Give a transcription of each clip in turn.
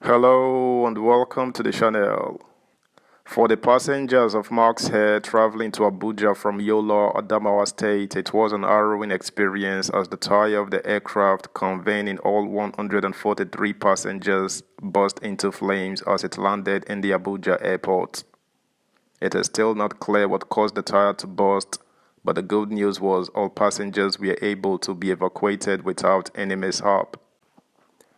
Hello and welcome to the channel. For the passengers of Mark's Air traveling to Abuja from Yola, Adamawa State, it was an harrowing experience as the tire of the aircraft containing all 143 passengers burst into flames as it landed in the Abuja airport. It is still not clear what caused the tire to burst, but the good news was all passengers were able to be evacuated without any mishap.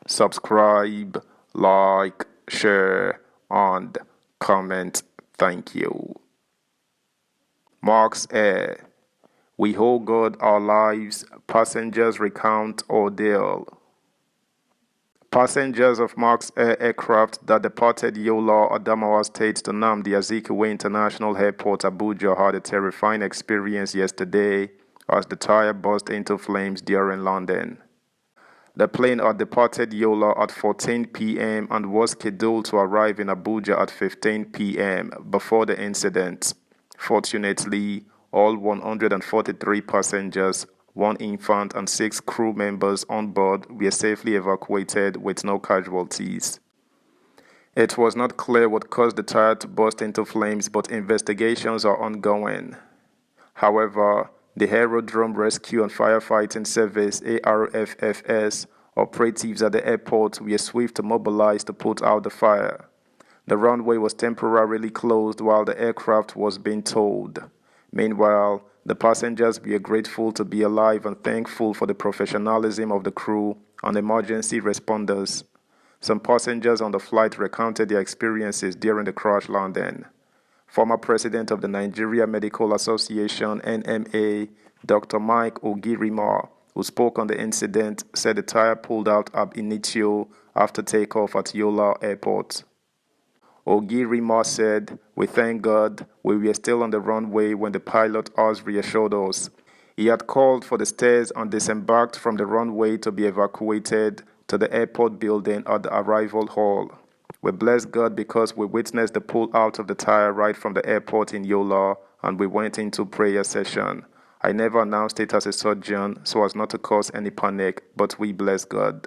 Subscribe, like, share, and comment. Thank you. Mark's Air. We hold God our lives. Passengers recount ordeal. Passengers of Mark's Air aircraft that departed Yola, Adamawa State to Nnamdi Azikiwe International Airport, Abuja had a terrifying experience yesterday as the tire burst into flames during landing. The plane had departed Yola at 14 p.m. and was scheduled to arrive in Abuja at 15 p.m. before the incident. Fortunately, all 143 passengers, one infant and 6 crew members on board were safely evacuated with no casualties. It was not clear what caused the tire to burst into flames, but investigations are ongoing. However, the Aerodrome Rescue and Firefighting Service (ARFFS) operatives at the airport were swift to mobilize to put out the fire. The runway was temporarily closed while the aircraft was being towed. Meanwhile, the passengers were grateful to be alive and thankful for the professionalism of the crew and emergency responders. Some passengers on the flight recounted their experiences during the crash landing. Former President of the Nigeria Medical Association (NMA), Dr. Mike Ogirima, who spoke on the incident, said the tire pulled out ab initio after takeoff at Yola Airport. Ogirima said, "We thank God we were still on the runway when the pilot has reassured us. He had called for the stairs and disembarked from the runway to be evacuated to the airport building at the arrival hall. We bless God because we witnessed the pull out of the tire right from the airport in Yola and we went into prayer session. I never announced it as a surgeon so as not to cause any panic, but we bless God."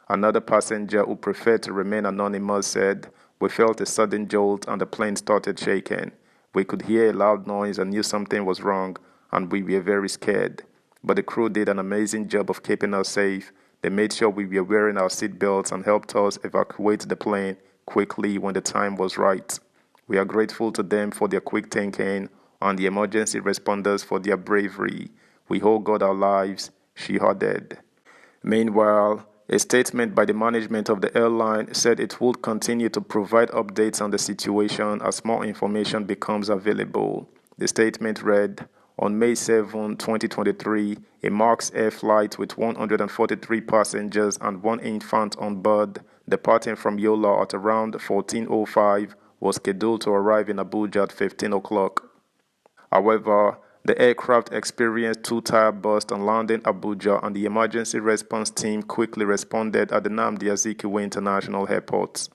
Another passenger who preferred to remain anonymous said, "We felt a sudden jolt and the plane started shaking. We could hear a loud noise and knew something was wrong and we were very scared. But the crew did an amazing job of keeping us safe. They made sure we were wearing our seatbelts and helped us evacuate the plane quickly when the time was right. We are grateful to them for their quick thinking and the emergency responders for their bravery. We hold God our lives," she added. Meanwhile, a statement by the management of the airline said it would continue to provide updates on the situation as more information becomes available. The statement read, "On May 7, 2023, a Mark's Air flight with 143 passengers and 1 infant on board, departing from Yola at around 14:05, was scheduled to arrive in Abuja at 15 o'clock. However, the aircraft experienced 2 tire bursts on landing Abuja and the emergency response team quickly responded at the Nnamdi Azikiwe International Airport.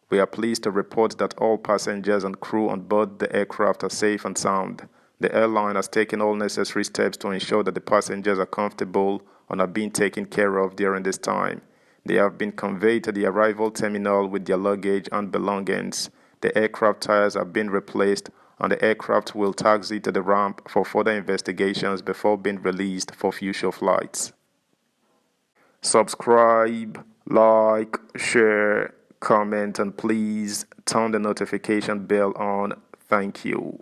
We are pleased to report that all passengers and crew on board the aircraft are safe and sound. The airline has taken all necessary steps to ensure that the passengers are comfortable and are being taken care of during this time. They have been conveyed to the arrival terminal with their luggage and belongings. The aircraft tires have been replaced and the aircraft will taxi to the ramp for further investigations before being released for future flights." Subscribe, like, share, comment, and please turn the notification bell on. Thank you.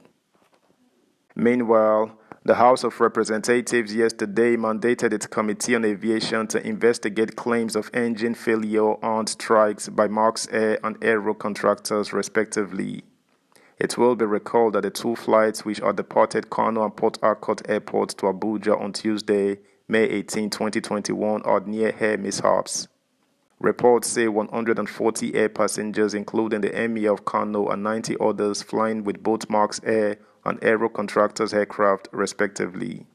Meanwhile, the House of Representatives yesterday mandated its Committee on Aviation to investigate claims of engine failure and strikes by Mark's Air and Aero contractors respectively. It will be recalled that the 2 flights which had departed Kano and Port Harcourt airports to Abuja on Tuesday, May 18, 2021 had near-air mishaps. Reports say 140 air passengers, including the Emir of Kano and 90 others flying with both Mark's Air and Aero contractors' aircraft respectively.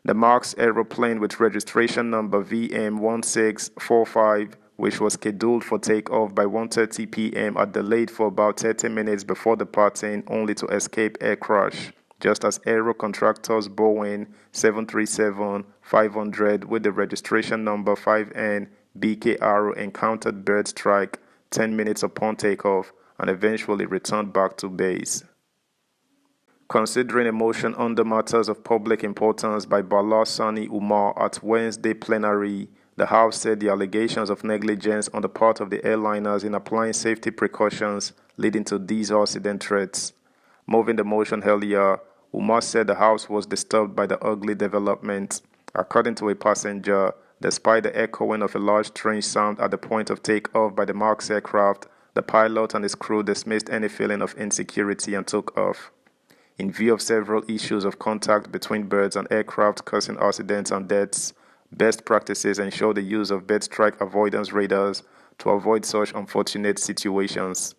The Mark's aeroplane with registration number VM1645, which was scheduled for takeoff by 1:30 p.m. had delayed for about 30 minutes before departing only to escape air crash, just as Aero contractors Boeing 737-500 with the registration number 5N BKR encountered bird strike 10 minutes upon takeoff and eventually returned back to base. Considering a motion under matters of public importance by Bala Sani Umar at Wednesday plenary, the House said the allegations of negligence on the part of the airliners in applying safety precautions leading to these accident threats. Moving the motion earlier, Umar said the House was disturbed by the ugly development. According to a passenger, despite the echoing of a large strange sound at the point of takeoff by the MAX aircraft, the pilot and his crew dismissed any feeling of insecurity and took off. In view of several issues of contact between birds and aircraft causing accidents and deaths, best practices ensure the use of bird strike avoidance radars to avoid such unfortunate situations.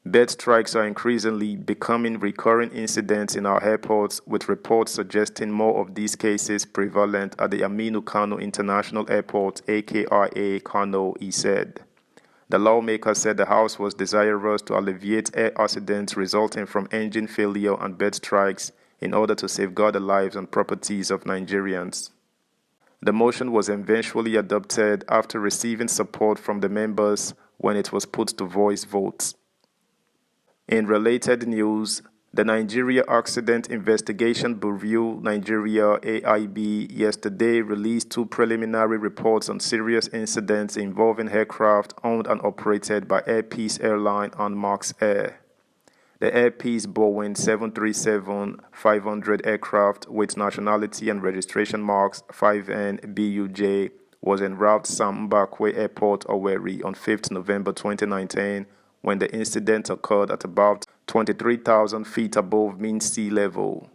Bird strikes are increasingly becoming recurring incidents in our airports, with reports suggesting more of these cases prevalent at the Aminu Kano International Airport, aka Kano, he said. The lawmaker said the House was desirous to alleviate air accidents resulting from engine failure and bird strikes in order to safeguard the lives and properties of Nigerians. The motion was eventually adopted after receiving support from the members when it was put to voice votes. In related news, the Nigeria Accident Investigation Bureau, Nigeria AIB, yesterday released 2 preliminary reports on serious incidents involving aircraft owned and operated by APC Airline and MAX Air. The APC Boeing 737-500 aircraft with nationality and registration marks 5N-BUJ was en route Sam Mbakwe Airport, Owerri on 5th November 2019 when the incident occurred at about 23,000 feet above mean sea level.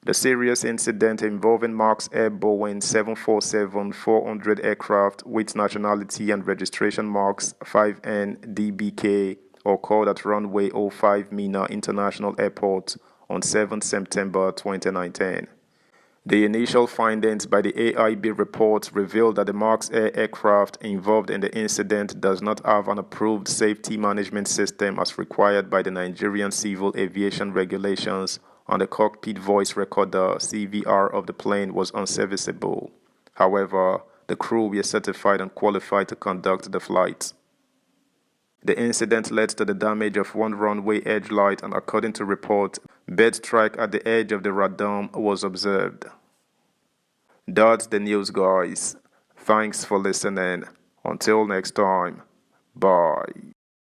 The serious incident involving MAX Air Boeing 747-400 aircraft with nationality and registration marks 5N-DBK occurred at runway 05 Mina International Airport on 7 September 2019. The initial findings by the AIB report revealed that the MAX Air aircraft involved in the incident does not have an approved safety management system as required by the Nigerian Civil Aviation Regulations, and the cockpit voice recorder (CVR) of the plane was unserviceable. However, the crew were certified and qualified to conduct the flight. The incident led to the damage of one runway edge light, and according to report, bird strike at the edge of the radome was observed. That's the news, guys. Thanks for listening. Until next time, bye.